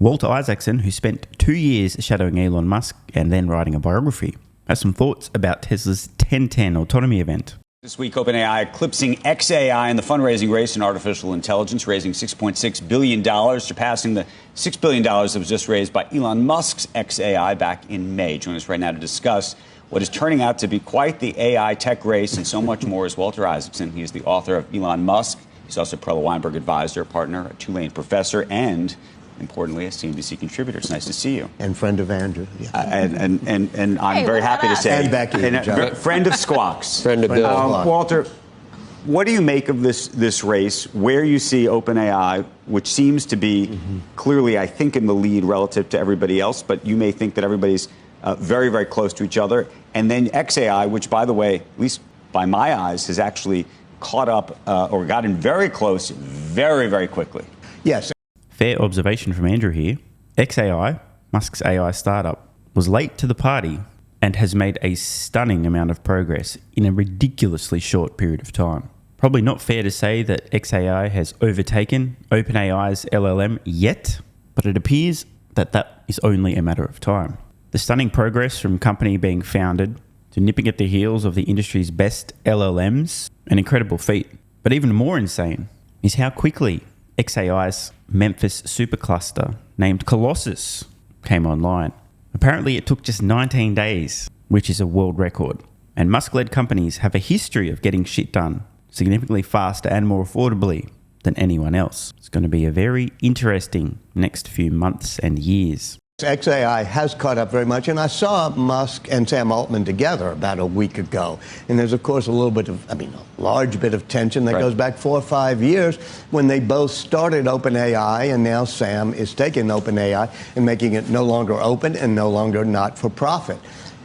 Walter Isaacson, who spent 2 years shadowing Elon Musk and then writing a biography, has some thoughts about Tesla's 1010 Autonomy event. This week, OpenAI eclipsing xAI in the fundraising race in artificial intelligence, raising $6.6 billion, surpassing the $6 billion that was just raised by Elon Musk's xAI back in May. Joining us right now to discuss what is turning out to be quite the AI tech race and so much more is Walter Isaacson. He is the author of Elon Musk. He's also a Perella Weinberg advisor, partner, a Tulane professor, and importantly, a CNBC contributor. It's nice to see you. And friend of Andrew. Yeah. And I'm very happy to say. And Becky. Friend of Squawks. Friend of Bill. Walter, what do you make of this race, where you see OpenAI, which seems to be clearly, I think, in the lead relative to everybody else, but you may think that everybody's very, very close to each other, and then xAI, which, by the way, at least by my eyes, has actually caught up or gotten very close very, very quickly. Yes. Fair observation from Andrew here. xAI, Musk's AI startup, was late to the party and has made a stunning amount of progress in a ridiculously short period of time. Probably not fair to say that xAI has overtaken OpenAI's LLM yet, but it appears that that is only a matter of time. The stunning progress from company being founded to nipping at the heels of the industry's best LLMs, an incredible feat. But even more insane is how quickly xAI's Memphis supercluster named Colossus came online. Apparently it took just 19 days, which is a world record. And Musk-led companies have a history of getting shit done significantly faster and more affordably than anyone else. It's going to be a very interesting next few months and years. xAI has caught up very much, and I saw Musk and Sam Altman together about a week ago. And there's, of course, a large bit of tension that goes back 4 or 5 years when they both started OpenAI, and now Sam is taking OpenAI and making it no longer open and no longer not for profit.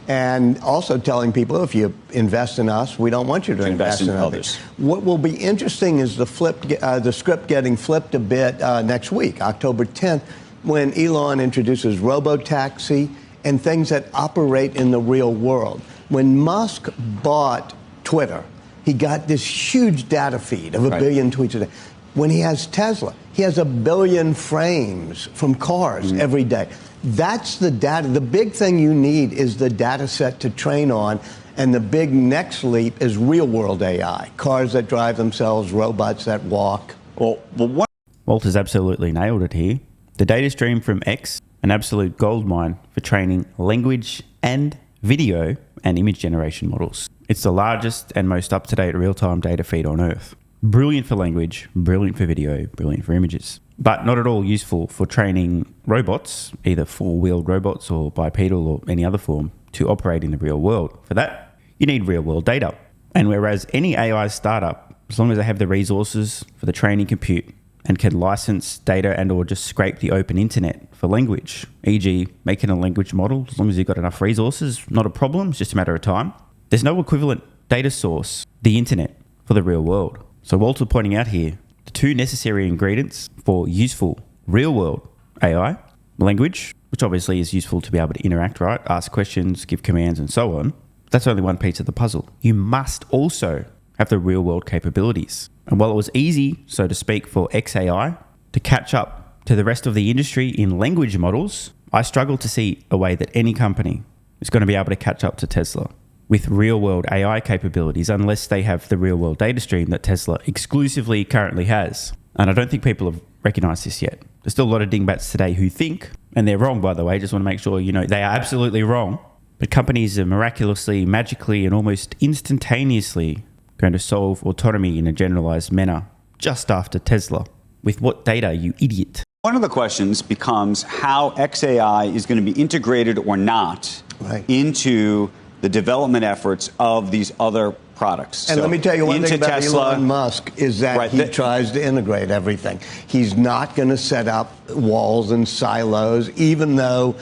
And also telling people, if you invest in us, we don't want you to invest in others. What will be interesting is the script getting flipped a bit next week, October 10th, when Elon introduces Robotaxi and things that operate in the real world. When Musk bought Twitter, he got this huge data feed of a billion tweets a day. When he has Tesla, he has 1 billion frames from cars every day. That's the data. The big thing you need is the data set to train on, and the big next leap is real-world AI, cars that drive themselves, robots that walk. Walter's absolutely nailed it here. The data stream from X, an absolute goldmine for training language and video and image generation models. It's the largest and most up-to-date real-time data feed on Earth. Brilliant for language, brilliant for video, brilliant for images. But not at all useful for training robots, either four-wheeled robots or bipedal or any other form, to operate in the real world. For that, you need real-world data. And whereas any AI startup, as long as they have the resources for the training compute, and can license data and or just scrape the open internet for language, e.g. making a language model, as long as you've got enough resources, not a problem, it's just a matter of time. There's no equivalent data source, the internet, for the real world. So Walter pointing out here, the two necessary ingredients for useful real-world AI, language, which obviously is useful to be able to interact, right? Ask questions, give commands, and so on. That's only one piece of the puzzle. You must also have the real-world capabilities. And while it was easy, so to speak, for xAI to catch up to the rest of the industry in language models, I struggle to see a way that any company is going to be able to catch up to Tesla with real-world AI capabilities unless they have the real-world data stream that Tesla exclusively currently has. And I don't think people have recognized this yet. There's still a lot of dingbats today who think, and they're wrong, by the way, just want to make sure you know they are absolutely wrong, but companies are miraculously, magically, and almost instantaneously going to solve autonomy in a generalized manner just after Tesla. With what data, you idiot? One of the questions becomes how xAI is going to be integrated or not into the development efforts of these other products. And let me tell you one thing about Tesla, Elon Musk is that he tries to integrate everything. He's not going to set up walls and silos, even though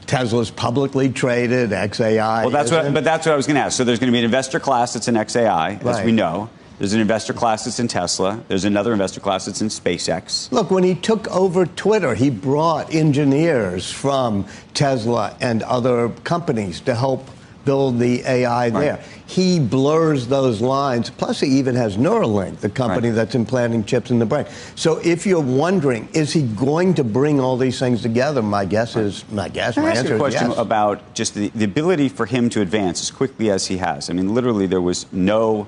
Tesla's publicly traded, xAI. Well, that's what I was going to ask. So there's going to be an investor class that's in xAI, as we know. There's an investor class that's in Tesla. There's another investor class that's in SpaceX. Look, when he took over Twitter, he brought engineers from Tesla and other companies to help build the AI there. He blurs those lines. Plus, he even has Neuralink, the company that's implanting chips in the brain. So if you're wondering, is he going to bring all these things together? My guess is, my answer is a question yes. about just the ability for him to advance as quickly as he has. I mean, literally, there was no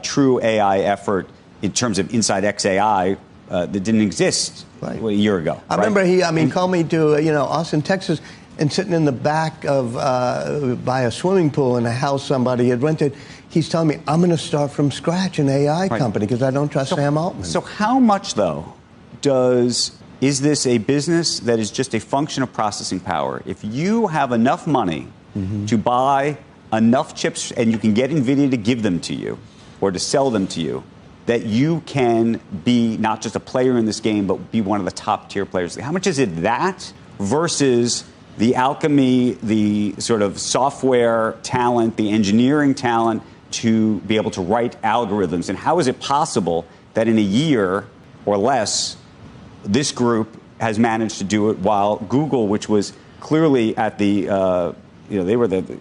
true AI effort in terms of inside XAI that didn't exist a year ago. I remember he, called me to, Austin, Texas, and sitting in the back of, by a swimming pool in a house somebody had rented. He's telling me, I'm going to start from scratch an AI company because I don't trust Sam Altman. So how much, though, is this a business that is just a function of processing power? If you have enough money to buy enough chips and you can get NVIDIA to give them to you or to sell them to you, that you can be not just a player in this game, but be one of the top tier players. How much is it that versus the alchemy, the sort of software talent, the engineering talent to be able to write algorithms? And how is it possible that in a year or less, this group has managed to do it while Google, which was clearly at the, they were the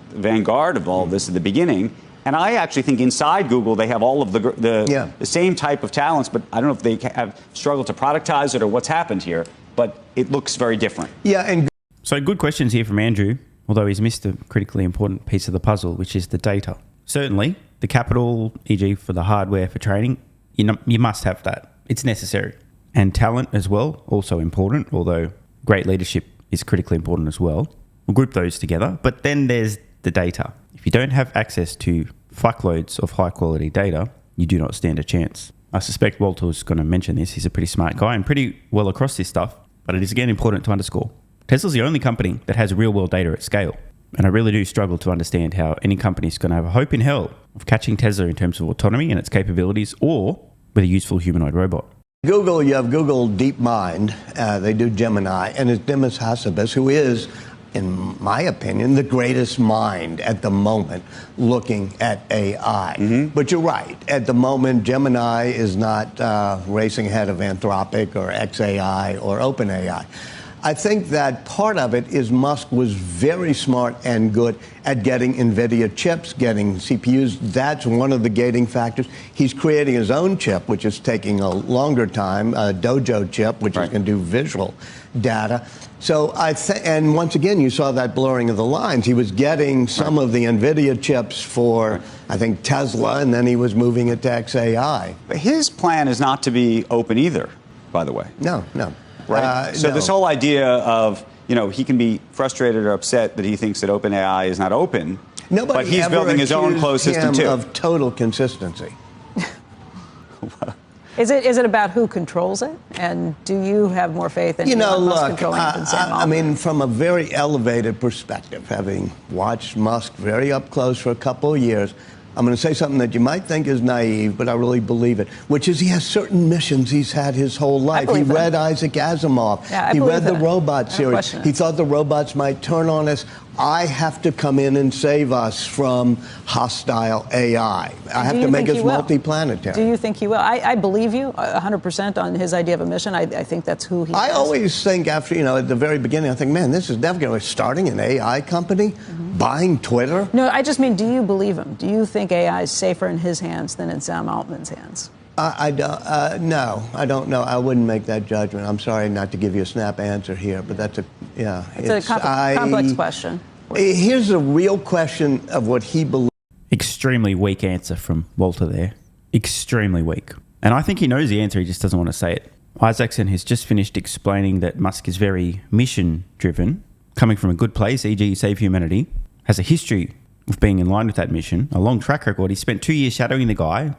vanguard of all this at the beginning. And I actually think inside Google, they have all of the same type of talents, but I don't know if they have struggled to productize it or what's happened here, but it looks very different. So good questions here from Andrew, although he's missed a critically important piece of the puzzle, which is the data. Certainly, the capital, e.g. for the hardware for training, you must have that. It's necessary. And talent as well, also important, although great leadership is critically important as well. We'll group those together. But then there's the data. If you don't have access to fuckloads of high-quality data, you do not stand a chance. I suspect Walter's going to mention this. He's a pretty smart guy and pretty well across this stuff. But it is, again, important to underscore. Tesla's the only company that has real-world data at scale. And I really do struggle to understand how any company is going to have a hope in hell of catching Tesla in terms of autonomy and its capabilities or with a useful humanoid robot. Google, you have Google DeepMind. They do Gemini. And it's Demis Hassabis, who is, in my opinion, the greatest mind at the moment looking at AI. But you're right. At the moment, Gemini is not racing ahead of Anthropic or XAI or OpenAI. I think that part of it is Musk was very smart and good at getting NVIDIA chips, getting CPUs. That's one of the gating factors. He's creating his own chip, which is taking a longer time, a Dojo chip, which is going to do visual data. So and once again, you saw that blurring of the lines. He was getting some of the NVIDIA chips for, I think, Tesla, and then he was moving it to XAI. But his plan is not to be open either, by the way. No. Right. So this whole idea of, he can be frustrated or upset that he thinks that OpenAI is not open, but he's building his own closed system too. Of total consistency. Is it about who controls it? And do you have more faith in Elon Musk controlling it than Sam Altman? I mean, from a very elevated perspective, having watched Musk very up close for a couple of years, I'm going to say something that you might think is naive, but I really believe it, which is he has certain missions he's had his whole life. He read Isaac Asimov. He read the Robot series. He thought the robots might turn on us. I have to come in and save us from hostile AI. I have to make us multiplanetary. Do you think he will? I believe you 100% on his idea of a mission. I think that's who he is. I always think after, at the very beginning, I think, man, this is definitely starting an AI company, buying Twitter. No, I just mean, do you believe him? Do you think AI is safer in his hands than in Sam Altman's hands? I don't. No, I don't know. I wouldn't make that judgment. I'm sorry not to give you a snap answer here, but that's It's a complex question. Here's the real question of what he believes. Extremely weak answer from Walter there. Extremely weak. And I think he knows the answer, he just doesn't want to say it. Isaacson has just finished explaining that Musk is very mission-driven, coming from a good place, e.g. save humanity, has a history of being in line with that mission, a long track record. He spent 2 years shadowing the guy,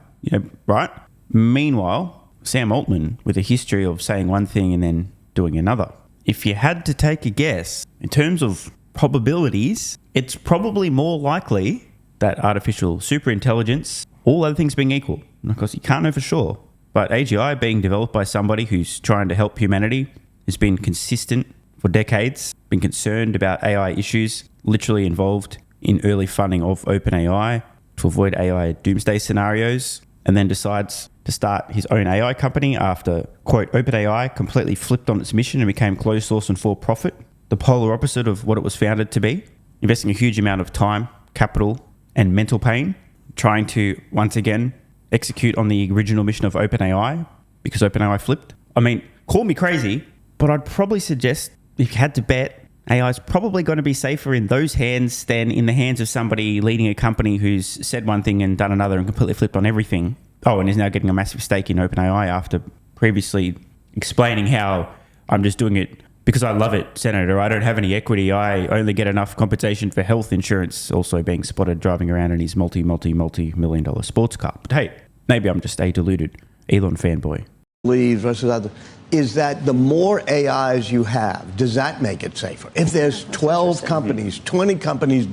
right? Meanwhile, Sam Altman, with a history of saying one thing and then doing another. If you had to take a guess, in terms of probabilities, it's probably more likely that artificial superintelligence, all other things being equal, of course you can't know for sure, but AGI being developed by somebody who's trying to help humanity, has been consistent for decades, been concerned about AI issues, literally involved in early funding of OpenAI to avoid AI doomsday scenarios, and then decides to start his own AI company after, quote, OpenAI completely flipped on its mission and became closed source and for profit, the polar opposite of what it was founded to be. investing a huge amount of time, capital, and mental pain, trying to, once again, execute on the original mission of OpenAI because OpenAI flipped. I mean, call me crazy, but I'd probably suggest if you had to bet, AI is probably going to be safer in those hands than in the hands of somebody leading a company who's said one thing and done another and completely flipped on everything. Oh, and is now getting a massive stake in OpenAI after previously explaining how I'm just doing it because I love it, Senator. I don't have any equity. I only get enough compensation for health insurance. Also being spotted driving around in his multi-million dollar sports car. But hey, maybe I'm just a deluded Elon fanboy. Versus other, is that the more AIs you have, does that make it safer? If there's 12 companies, 20 companies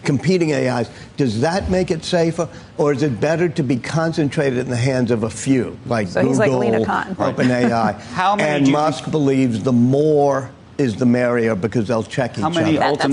competing AIs, does that make it safer? Or is it better to be concentrated in the hands of a few, like so Google, he's like Lena Khan. OpenAI? And Musk believes the more is the merrier because they'll check each other. That's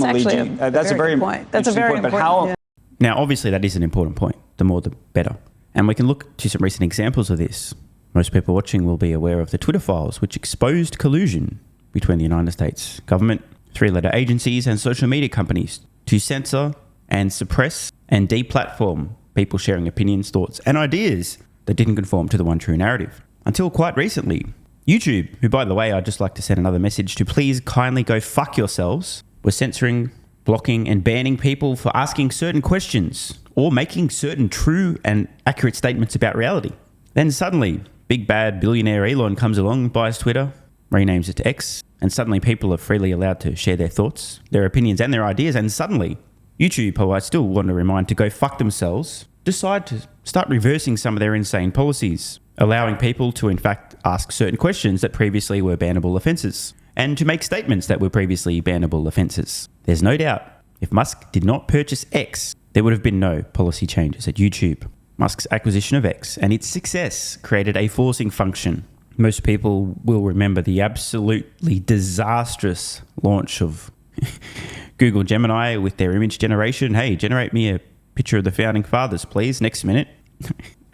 a very good point. That's a very important point. Now, obviously, that is an important point. The more, the better. And we can look to some recent examples of this. Most people watching will be aware of the Twitter files, which exposed collusion between the United States government, three-letter agencies, and social media companies to censor and suppress and deplatform people sharing opinions, thoughts, and ideas that didn't conform to the one true narrative. Until quite recently, YouTube, who, by the way, I'd just like to send another message to please kindly go fuck yourselves, were censoring, blocking, and banning people for asking certain questions or making certain true and accurate statements about reality. Then suddenly, big bad billionaire Elon comes along, buys Twitter, renames it to X, and suddenly people are freely allowed to share their thoughts, their opinions, and their ideas. And suddenly, YouTube, who I still want to remind to go fuck themselves, decide to start reversing some of their insane policies, allowing people to, in fact, ask certain questions that previously were bannable offences, and to make statements that were previously bannable offences. There's no doubt, if Musk did not purchase X, there would have been no policy changes at YouTube. Musk's acquisition of X and its success created a forcing function. Most people will remember the absolutely disastrous launch of Google Gemini with their image generation. Hey, generate me a picture of the founding fathers, please. Next minute,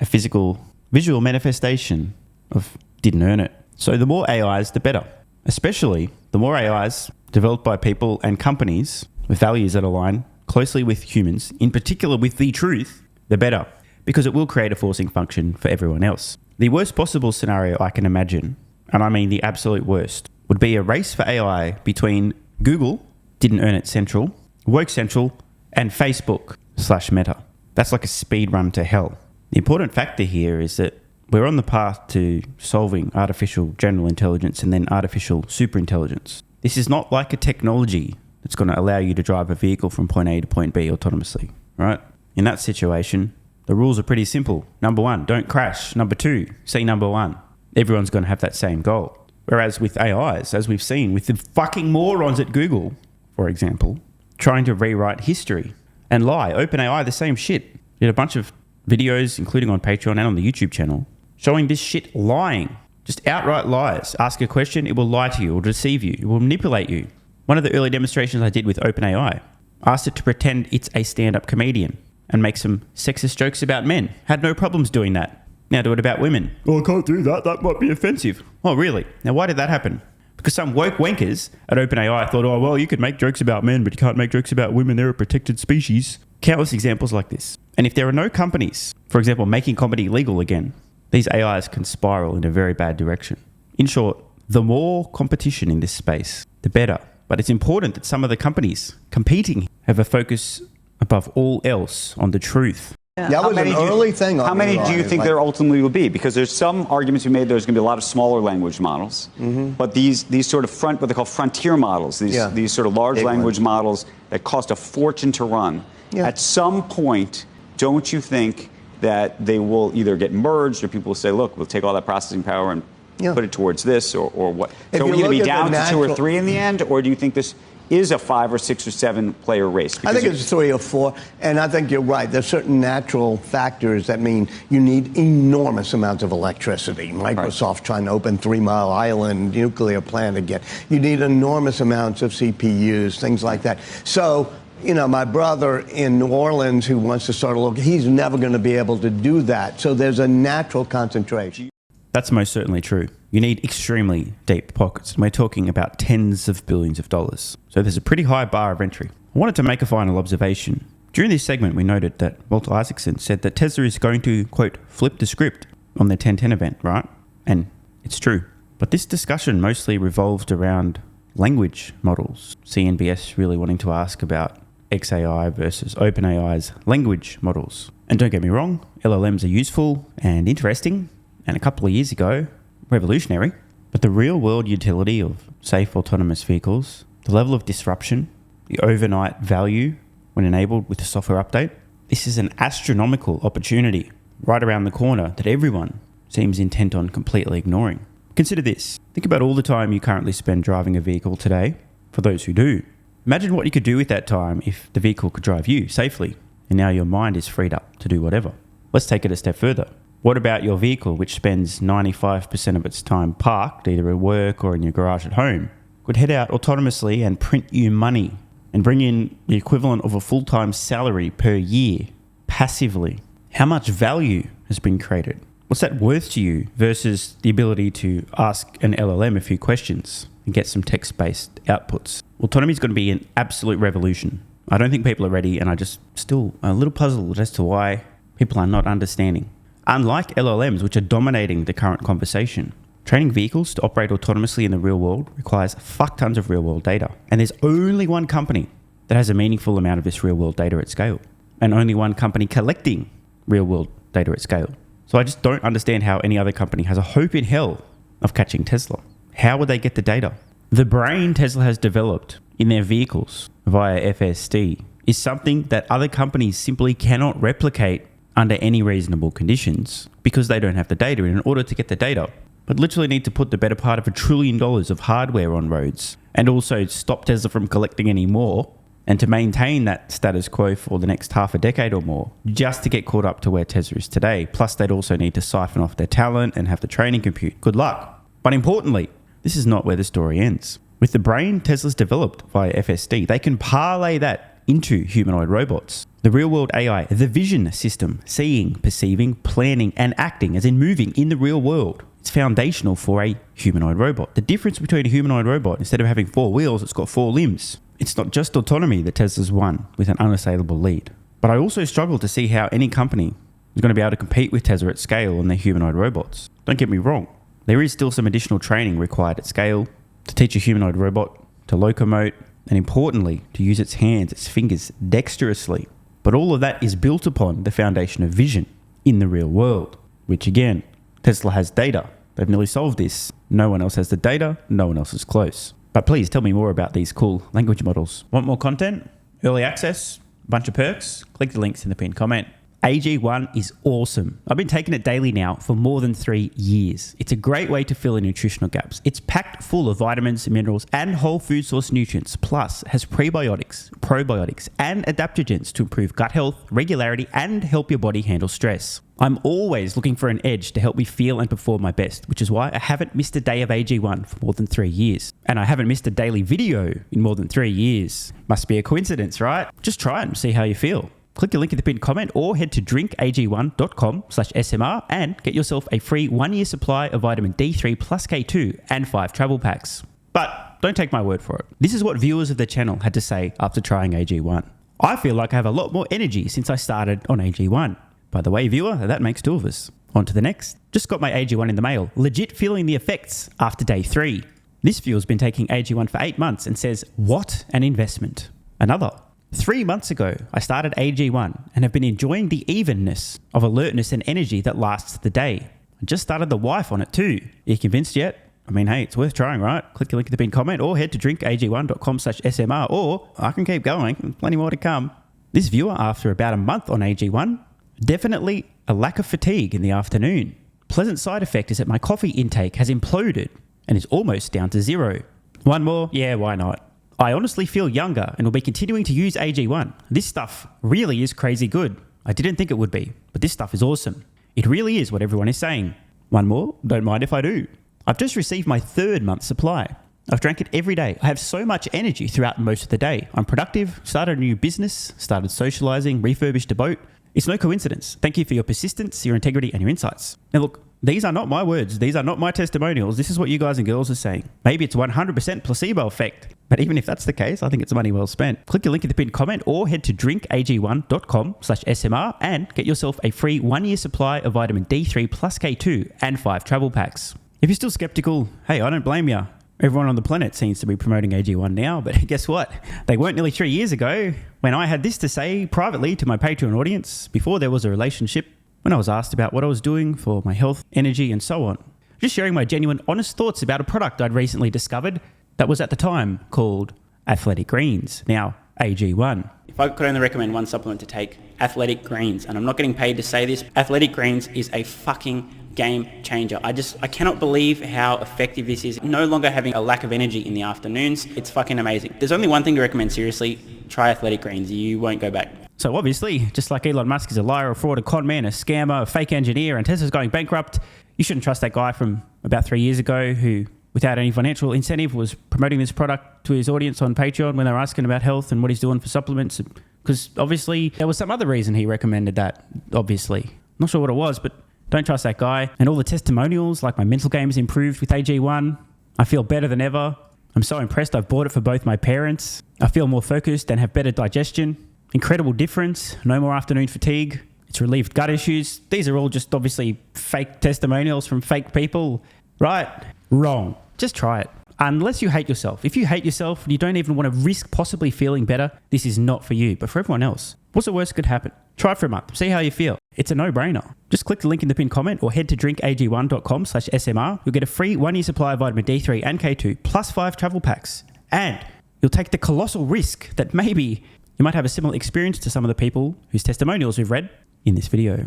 a visual manifestation of didn't earn it. So the more AIs, the better. Especially the more AIs developed by people and companies with values that align closely with humans, in particular with the truth, the better. Because it will create a forcing function for everyone else. The worst possible scenario I can imagine, and I mean the absolute worst, would be a race for AI between Google, didn't earn it Central, Woke Central, and Facebook/Meta. That's like a speed run to hell. The important factor here is that we're on the path to solving artificial general intelligence and then artificial superintelligence. This is not like a technology that's going to allow you to drive a vehicle from point A to point B autonomously, right? In that situation, the rules are pretty simple. Number one, don't crash. Number two, say number one. Everyone's going to have that same goal. Whereas with AIs, as we've seen with the fucking morons at Google, for example, trying to rewrite history and lie. OpenAI, the same shit. Did a bunch of videos, including on Patreon and on the YouTube channel, showing this shit lying. Just outright lies. Ask a question, it will lie to you, it will deceive you, it will manipulate you. One of the early demonstrations I did with OpenAI, asked it to pretend it's a stand-up comedian and make some sexist jokes about men. Had no problems doing that. Now do it about women. Oh, I can't do that. That might be offensive. Oh, really? Now, why did that happen? Because some woke wankers at OpenAI thought, oh, well, you could make jokes about men, but you can't make jokes about women. They're a protected species. Countless examples like this. And if there are no companies, for example, making comedy legal again, these AIs can spiral in a very bad direction. In short, the more competition in this space, the better. But it's important that some of the companies competing have a focus above all else on the truth. Yeah. That was an early thing. How many do you think there ultimately will be? Because there's some arguments you made. There's going to be a lot of smaller language models, but these sort of what they call frontier models, these sort of large language models that cost a fortune to run. Yeah. At some point, don't you think that they will either get merged or people will say, look, we'll take all that processing power and put it towards this or what? So are we going to be down to 2 or 3 in the end, or do you think this is a 5 or 6 or 7 player race? I think it's 3 or 4, and I think you're right. There's certain natural factors that mean you need enormous amounts of electricity. Microsoft trying to open 3 Mile Island nuclear plant again. You need enormous amounts of CPUs, things like that. So, you know, my brother in New Orleans who wants to start a local, he's never going to be able to do that. So there's a natural concentration. That's most certainly true. You need extremely deep pockets. And we're talking about tens of billions of dollars. So there's a pretty high bar of entry. I wanted to make a final observation. During this segment, we noted that Walter Isaacson said that Tesla is going to, quote, flip the script on their 1010 event, right? And it's true. But this discussion mostly revolved around language models. CNBS really wanting to ask about XAI versus OpenAI's language models. And don't get me wrong, LLMs are useful and interesting, and a couple of years ago, revolutionary. But the real world utility of safe autonomous vehicles, the level of disruption, the overnight value when enabled with a software update, this is an astronomical opportunity right around the corner that everyone seems intent on completely ignoring. Consider this. Think about all the time you currently spend driving a vehicle today, for those who do. Imagine what you could do with that time if the vehicle could drive you safely, and now your mind is freed up to do whatever. Let's take it a step further. What about your vehicle, which spends 95% of its time parked, either at work or in your garage at home, could head out autonomously and print you money and bring in the equivalent of a full-time salary per year, passively? How much value has been created? What's that worth to you versus the ability to ask an LLM a few questions and get some text-based outputs? Autonomy is going to be an absolute revolution. I don't think people are ready, and I just still a little puzzled as to why people are not understanding. Unlike LLMs, which are dominating the current conversation, training vehicles to operate autonomously in the real world requires fuck tons of real-world data. And there's only one company that has a meaningful amount of this real-world data at scale, and only one company collecting real-world data at scale. So I just don't understand how any other company has a hope in hell of catching Tesla. How would they get the data? The brain Tesla has developed in their vehicles via FSD is something that other companies simply cannot replicate under any reasonable conditions because they don't have the data. In order to get the data, but literally need to put the better part of $1 trillion of hardware on roads and also stop Tesla from collecting any more, and to maintain that status quo for the next half a decade or more, just to get caught up to where Tesla is today. Plus, they'd also need to siphon off their talent and have the training compute. Good luck. But importantly, this is not where the story ends. With the brain Tesla's developed via FSD, they can parlay that into humanoid robots. The real-world AI, the vision system, seeing, perceiving, planning, and acting, as in moving in the real world, it's foundational for a humanoid robot. The difference between a humanoid robot, instead of having 4 wheels, it's got 4 limbs. It's not just autonomy that Tesla's won with an unassailable lead. But I also struggle to see how any company is going to be able to compete with Tesla at scale on their humanoid robots. Don't get me wrong. There is still some additional training required at scale to teach a humanoid robot to locomote and, importantly, to use its hands, its fingers dexterously. But all of that is built upon the foundation of vision in the real world, which again, Tesla has data. They've nearly solved this. No one else has the data. No one else is close. But please tell me more about these cool language models. Want more content? Early access? Bunch of perks? Click the links in the pinned comment. AG1 is awesome. I've been taking it daily now for more than 3 years. It's a great way to fill in nutritional gaps. It's packed full of vitamins, minerals, and whole food source nutrients. Plus, has prebiotics, probiotics, and adaptogens to improve gut health, regularity, and help your body handle stress. I'm always looking for an edge to help me feel and perform my best, which is why I haven't missed a day of AG1 for more than 3 years. And I haven't missed a daily video in more than 3 years. Must be a coincidence, right? Just try it and see how you feel. Click the link in the pinned comment or head to drinkag1.com/SMR and get yourself a free 1-year supply of vitamin D3 plus K2 and 5 travel packs. But don't take my word for it. This is what viewers of the channel had to say after trying AG1. I feel like I have a lot more energy since I started on AG1. By the way, viewer, that makes 2 of us. On to the next. Just got my AG1 in the mail. Legit feeling the effects after day 3. This viewer's been taking AG1 for 8 months and says, what an investment. Another. 3 months ago, I started AG1 and have been enjoying the evenness of alertness and energy that lasts the day. I just started the wife on it too. Are you convinced yet? I mean, hey, it's worth trying, right? Click the link in the pinned comment or head to drinkag1.com/SMR, or I can keep going. There's plenty more to come. This viewer, after about a month on AG1, definitely a lack of fatigue in the afternoon. Pleasant side effect is that my coffee intake has imploded and is almost down to 0. One more? Yeah, why not? I honestly feel younger and will be continuing to use AG1. This stuff really is crazy good. I didn't think it would be, but this stuff is awesome. It really is what everyone is saying. One more? Don't mind if I do. I've just received my 3rd month supply. I've drank it every day. I have so much energy throughout most of the day. I'm productive, started a new business, started socializing, refurbished a boat. It's no coincidence. Thank you for your persistence, your integrity, and your insights. Now look, These are not my words. These are not my testimonials. This is what you guys and girls are saying. Maybe it's 100% placebo effect. But even if that's the case, I think it's money well spent. Click the link in the pinned comment or head to drinkag1.com/SMR and get yourself a free 1-year supply of vitamin D3 plus K2 and 5 travel packs. If you're still skeptical, hey, I don't blame you. Everyone on the planet seems to be promoting AG1 now, but guess what? They weren't nearly 3 years ago when I had this to say privately to my Patreon audience before there was a relationship, when I was asked about what I was doing for my health, energy, and so on. Just sharing my genuine, honest thoughts about a product I'd recently discovered that was at the time called Athletic Greens, now AG1. If I could only recommend one supplement to take, Athletic Greens, and I'm not getting paid to say this, Athletic Greens is a fucking game changer. I cannot believe how effective this is. No longer having a lack of energy in the afternoons. It's fucking amazing. There's only one thing to recommend, seriously. Try Athletic Greens. You won't go back. So obviously, just like Elon Musk is a liar, a fraud, a con man, a scammer, a fake engineer, and Tesla's going bankrupt, you shouldn't trust that guy from about 3 years ago who, without any financial incentive, was promoting this product to his audience on Patreon when they were asking about health and what he's doing for supplements. Because obviously, there was some other reason he recommended that, obviously. Not sure what it was, but don't trust that guy. And all the testimonials, like my mental game has improved with AG1. I feel better than ever. I'm so impressed I've bought it for both my parents. I feel more focused and have better digestion. Incredible difference. No more afternoon fatigue. It's relieved gut issues. These are all just obviously fake testimonials from fake people. Right? Wrong. Just try it. Unless you hate yourself. If you hate yourself and you don't even want to risk possibly feeling better, this is not for you. But for everyone else, what's the worst that could happen? Try it for a month. See how you feel. It's a no-brainer. Just click the link in the pinned comment or head to drinkag1.com/SMR. You'll get a free 1-year supply of vitamin D3 and K2 plus 5 travel packs. And you'll take the colossal risk that maybe you might have a similar experience to some of the people whose testimonials we've read in this video.